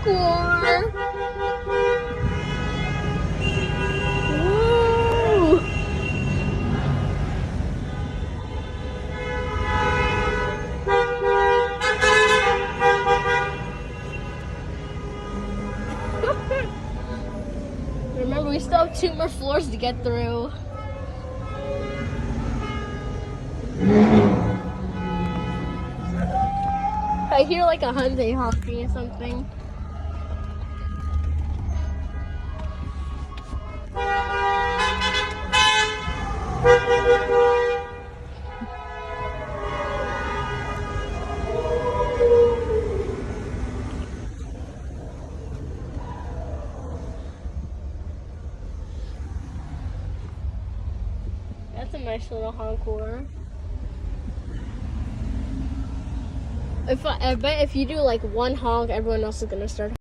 War. Woo! Remember, we still have 2 more floors to get through. I hear like a Hyundai honking or something. That's a nice little Honk War. I bet if you do like one honk, everyone else is gonna start